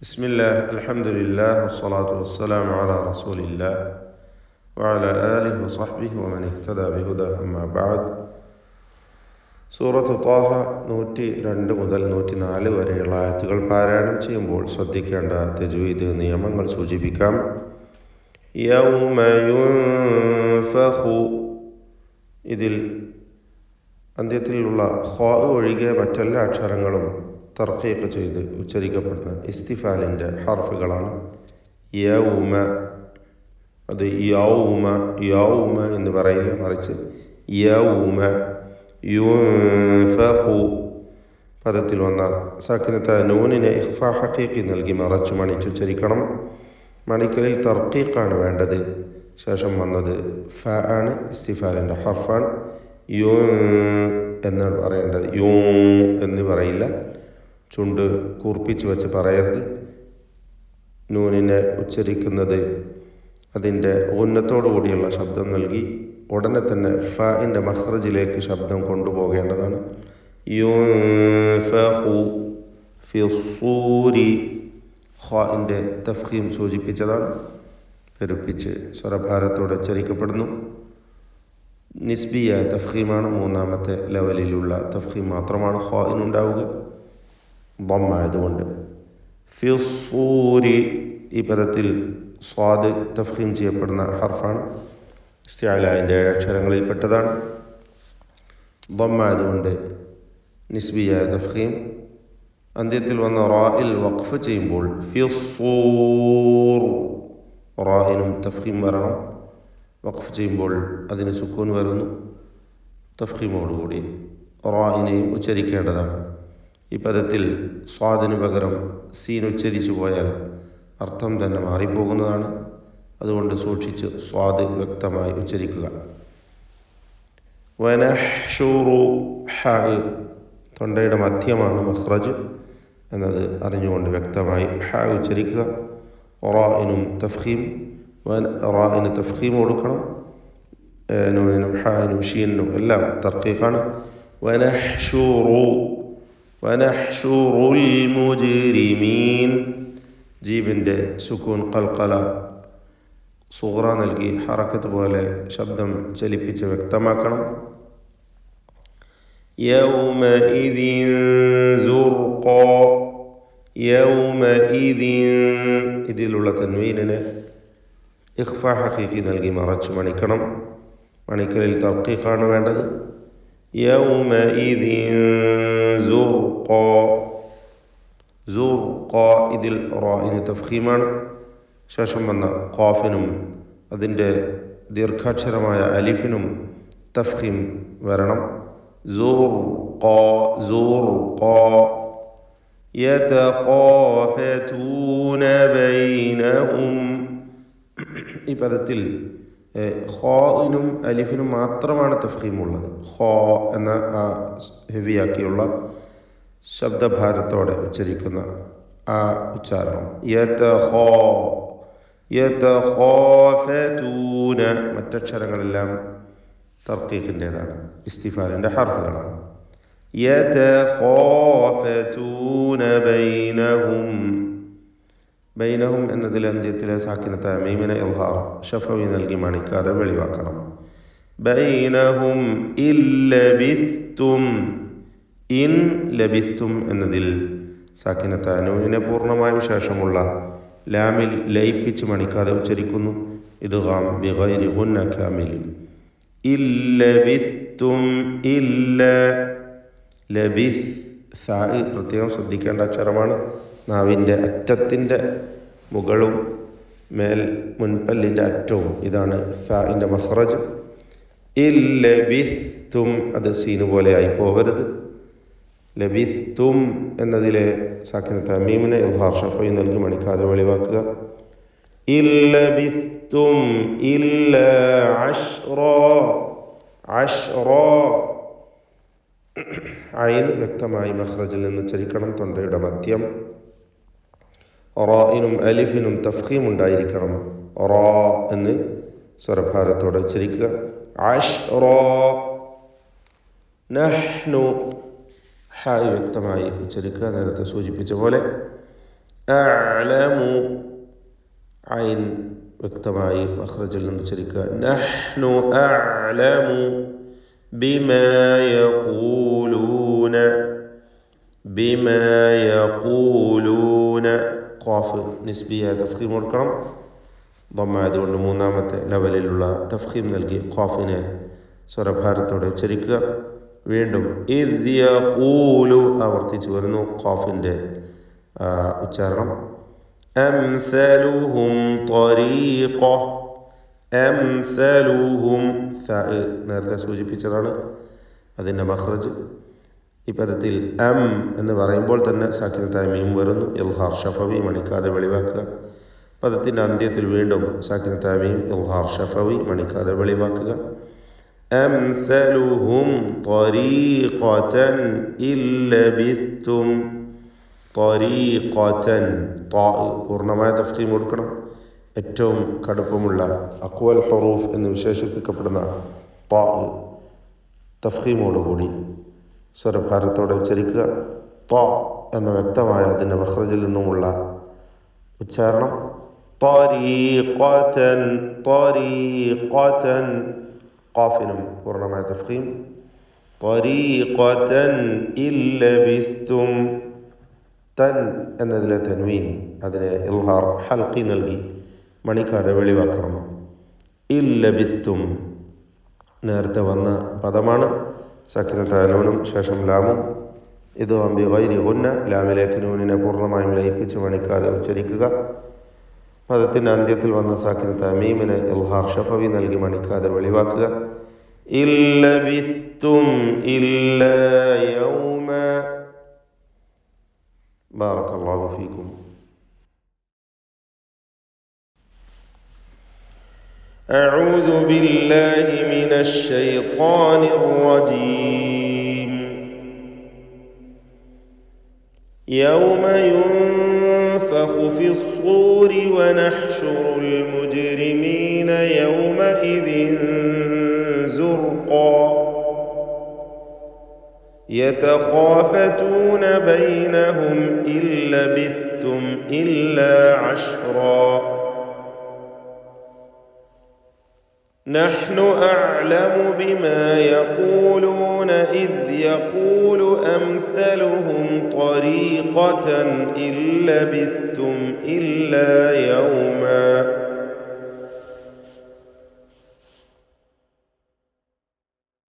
بسم الله الحمد لله والصلاة والسلام على رسول الله وعلى آله وصحبه ومن اهتدى بهداه أما بعد. സൂറത്ത് ത്വാഹ 102 മുതൽ 104 വരെയുള്ള ആയത്തുകൾ പാരായണം ചെയ്യുമ്പോൾ ശ്രദ്ധിക്കേണ്ട തജ്വീദ് നിയമങ്ങൾ സൂചിപ്പിക്കാം. യൗമ യുൻഫഖു, ഇതിൽ അന്ത്യത്തിലുള്ള ഖാ ഒഴികെ മറ്റെല്ലാ അക്ഷരങ്ങളും തർഖീഖ് ചെയ്ത് ഉച്ചരിക്കപ്പെടുന്ന ഇസ്തിഫാലിൻ്റെ ഹർഫുകളാണ്. യൗമ, അത് യൗമ യൗമ എന്ന് പറയില്ല, മറിച്ച് യൗമ. യുൻഫഖു പദത്തിൽ വന്ന സാക്കിനത്ത നൂനിനെ ഇഖ്ഫാ ഹഖീഖി നൽകി മറച്ചു മണിച്ചുച്ചരിക്കണം. മണിക്കലിൽ തർഖീഖാണ് വേണ്ടത്. ശേഷം വന്നത് ഫ ആണ്, ഇസ്തിഫാലിൻ്റെ ഹർഫാണ്. യു എന്നാണ് പറയേണ്ടത്, യൂ എന്ന് പറയില്ല. ചുണ്ട് കൂർപ്പിച്ച് വെച്ച് പറയരുത്. നൂനിനെ ഉച്ചരിക്കുന്നത് അതിൻ്റെ ഉന്നത്തോടു കൂടിയുള്ള ശബ്ദം നൽകി ഉടനെ തന്നെ ഫഇൻ്റെ മഖ്റജിലേക്ക് ശബ്ദം കൊണ്ടുപോകേണ്ടതാണ്. യുൻഫഖു ഫിസ്സൂരി, ഖാഇൻ്റെ തഫ്ഖീം സൂചിപ്പിച്ചതാണ്. പെരുപ്പിച്ച് സ്വരഭാരത്തോടെ ഉച്ചരിക്കപ്പെടുന്നു. നിസ്ബിയായ തഫ്ഖീമാണ്, മൂന്നാമത്തെ ലെവലിലുള്ള തഫ്ഖീം മാത്രമാണ് ഖാഇനുണ്ടാവുക ദമ്മായതുകൊണ്ട്. ഫിസ്സൂരി, ഈ പദത്തിൽ സ്വാദ് തഫ്ഖീം ചെയ്യപ്പെടുന്ന ഹർഫാണ്. ഇസ്തിഅലാഇൻ്റെ അക്ഷരങ്ങളിൽപ്പെട്ടതാണ്. ദമ്മായതുകൊണ്ട് നിസ്ബിയായ തഫ്ഖീം. അന്ത്യത്തിൽ വന്ന റായിൽ വഖഫ് ചെയ്യുമ്പോൾ ഫിസ്സൂർ, റായിനും തഫ്ഖീം വരണം. വഖഫ് ചെയ്യുമ്പോൾ അതിന് സുക്കൂൻ വരുന്നു. തഫ്ഖീമോടുകൂടി റായിനെയും ഉച്ചരിക്കേണ്ടതാണ്. ഈ പദത്തിൽ സ്വാദിന് പകരം സീൻ ഉച്ചരിച്ചു പോയാൽ അർത്ഥം തന്നെ മാറിപ്പോകുന്നതാണ്. അതുകൊണ്ട് സൂക്ഷിച്ച് സ്വാദ് വ്യക്തമായി ഉച്ചരിക്കുക. വനഹ്ശുറു, ഹ തൊണ്ടയുടെ മധ്യമാണ് മഖ്റജ് എന്നത് അറിഞ്ഞുകൊണ്ട് വ്യക്തമായി ഹ ഉച്ചരിക്കുക. റായിനും തഫ്ഖീം, റായിന് തഫ്ഖീം കൊടുക്കണം. നൂനിനും ഹാനും ഷീനും എല്ലാം തർഖീഖാണ്. വനഹ്ശുറു വനഹ്ശുറുൽ മുജ്രിമീൻ, ജീബിൻ്റെ സുക്കൂൻ ഖൽഖല സുഗ്റ നൽകി ഹറക്കത്ത് പോലെ ശബ്ദം ചലിപ്പിച്ച് വ്യക്തമാക്കണം. യൗമഇദിൻ സുർഖാ, യൗമഇദിൻ, ഇതിലുള്ള തൻവീനിനെ ഇഖ്ഫാ ഹഖീഖി നൽകി മറച്ചു മണിക്കണം. മണിക്കലിൽ തർഖീഖാണ് വേണ്ടത്. യൗമഇദിൻ സുർഖാ, സുർഖാ, ഇതിൽ റായിന് തഫ്ഖീമാണ്. ശേഷം വന്ന ഖാഫിനും അതിൻ്റെ ദീർഘാക്ഷരമായ അലിഫിനും തഫ്ഖീം വരണം. സുർഖാ സുർഖാ. യതഖാഫതൂന ബൈനഹും, ഈ പദത്തിൽ ഖാഇനും അലിഫിനും മാത്രമാണ് തഫ്ഖീമുള്ളത്. ഖാ എന്ന ഹെവിയാക്കിയുള്ള ശബ്ദഭാരത്തോടെ ഉച്ചരിക്കുന്ന ആ ഉച്ചാരണം. യതഖാഫതൂന, മറ്റക്ഷരങ്ങളെല്ലാം തർഖീഖിൻ്റേതാണ്, ഇസ്തിഫാലിൻ്റെ ഹർഫുകളാണ്. യതഖാഫതൂന ബൈനഹും, ബൈനഹും എന്നതിൽ അന്ത്യത്തിലെ സാക്കിനത്തായ മീമിനെ ഇൽഹാർ ഷഫവി നൽകി മണിക്കാതെ വെളിവാക്കണം. ബൈനഹും ഇല്ലബിസ്തും, ഇൻ ലബിസ്തും എന്നതിൽ സാക്കിനത്തായ നൂനിനെ പൂർണ്ണമായും ശേഷമുള്ള ലാമിൽ ലയിപ്പിച്ച് മണിക്കാതെ ഉച്ചരിക്കുന്നു. ഇദ്ഗാം ബിഗൈരി ഗുന്ന കാമിൽ. ഇല്ലബിസ്തും, ഇല്ല ലബിസ്, സാ പ്രത്യേകം ശ്രദ്ധിക്കേണ്ട അക്ഷരമാണ്. നാവിൻ്റെ അറ്റത്തിൻ്റെ മുകളും മേൽ മുൻപല്ലിൻ്റെ അറ്റവും, ഇതാണ് സാഇൻ്റെ മഖ്റജ്. ഇല്ലബിസ്തും, അത് സീന് പോലെ ആയി പോകരുത്. ലബിസ്തും എന്നതിലെ സാക്കിനത്ത മീമിനെ ഇൽഹാർ ഷഫഈ നൽകി മണിക്കാതെ വെളിവാക്കുക. ഇല്ലബിസ്തും ഇല്ല അശ്റാ, അശ്റാ, ഐൻ വ്യക്തമായി മഖ്റജിൽ നിന്ന് ഉച്ചരിക്കണം. തൊണ്ടയുടെ മധ്യം. റായിനും അലിഫിനും തഫ്ഖീം ഉണ്ടായിരിക്കണം. റാ എന്ന് സ്വരഭാരത്തോടെ ഉച്ചരിക്കുക. അശ്റാ. നഹ്നു, ഹായ് വ്യക്തമായി ഉച്ചരിക്കുക, നേരത്തെ സൂചിപ്പിച്ച പോലെ. അഅലമു ഐൻ വ്യക്തമായി മഖ്റജിൽ നിന്ന് ഉച്ചരിക്കുക. നഹ്നു അഅലമു ബിമാ യഖൂലൂന ബിമാ യഖൂലൂന. ഖാഫ് നിസ്ബിയ തഫ്ഖീം കൊടുക്കണം. ദമ്മ ആയതുകൊണ്ട് മൂന്നാമത്തെ ലെവലിലുള്ള തഫ്ഖീം നൽകി ഖാഫിനെ സ്വരഭാരത്തോടെ ഉച്ചരിക്കുക. വീണ്ടും ഇദ് യഖൂലു ആവർത്തിച്ച് വരുന്നു ഖാഫിൻ്റെ ഉച്ചാരണം. അംസലുഹും ത്വരീഖ. അംസലുഹും നേരത്തെ സൂചിപ്പിച്ചതാണ് അതിൻ്റെ മഖ്റജ്. ഈ പദത്തിൽ അം എന്ന് പറയുമ്പോൾ തന്നെ സാക്കിനത്തായ മീം വരുന്നു. ഇൽഹാർ ഷഫവി മണിക്കാതെ വെളിവാക്കുക. പദത്തിൻ്റെ അന്ത്യത്തിൽ വീണ്ടും സാക്കിനത്തായ മീം ഇൽഹാർ ഷഫവി മണിക്കാതെ വെളിവാക്കുക. അംസലുഹും ത്വരീഖതൻ ഇല്ലബിസ്തും. ത്വരീഖതൻ പൂർണ്ണമായ തഫ്ഖീം കൊടുക്കണം. ഏറ്റവും കടുപ്പമുള്ള അഖ്വൽ ഹുറൂഫ് എന്ന് വിശേഷിപ്പിക്കപ്പെടുന്ന തഫ്ഖീമോടുകൂടി സ്വരഭാരത്തോടെ ഉച്ചരിക്കുക. എന്ന വ്യക്തമായ അതിൻ്റെ മഖ്റജിൽ നിന്നുമുള്ള ഉച്ചാരണം. ത്വരീഖതൻ ത്വരീഖതൻ. ഖാഫിനും പൂർണ്ണമായ തഫ്ഖീം. ത്വരീഖതൻ ഇല്ലബിസ്തും. തൻ എന്നതിലെ തൻവീൻ അതിനെ ഇൽഹാർ ഹൽഖി നൽകി മണിക്കാതെ വെളിവാക്കണം. ഇല്ലബിസ്തും നേരത്തെ വന്ന പദമാണ്. സാക്കിനത്തായ നൂനും ശേഷം ലാമും. ഇത് അമ്പി ഗൈരി ഗുന്ന. ലാമിലേക്ക് നൂനിനെ പൂർണ്ണമായും ലയിപ്പിച്ച് മണിക്കാതെ ഉച്ചരിക്കുക. പദത്തിൻ്റെ അന്ത്യത്തിൽ വന്ന സാക്കിനത്തായ മീമിനെ ഇൽഹാർ ഷഫവി നൽകി മണിക്കാതെ വെളിവാക്കുക. ഇല്ലബിസ്തും ഇല്ലാ യൗമ. ബാറക്കല്ലാഹു ഫീക്കും. أعوذ بالله من الشيطان الرجيم. يوم ينفخ في الصور ونحشر المجرمين يومئذ زرقا يتخافتون بينهم إن لبثتم إلا عشرا نحن أعلم بما يقولون إذ يقول أمثلهم طريقة إن لبثتم إلا يوما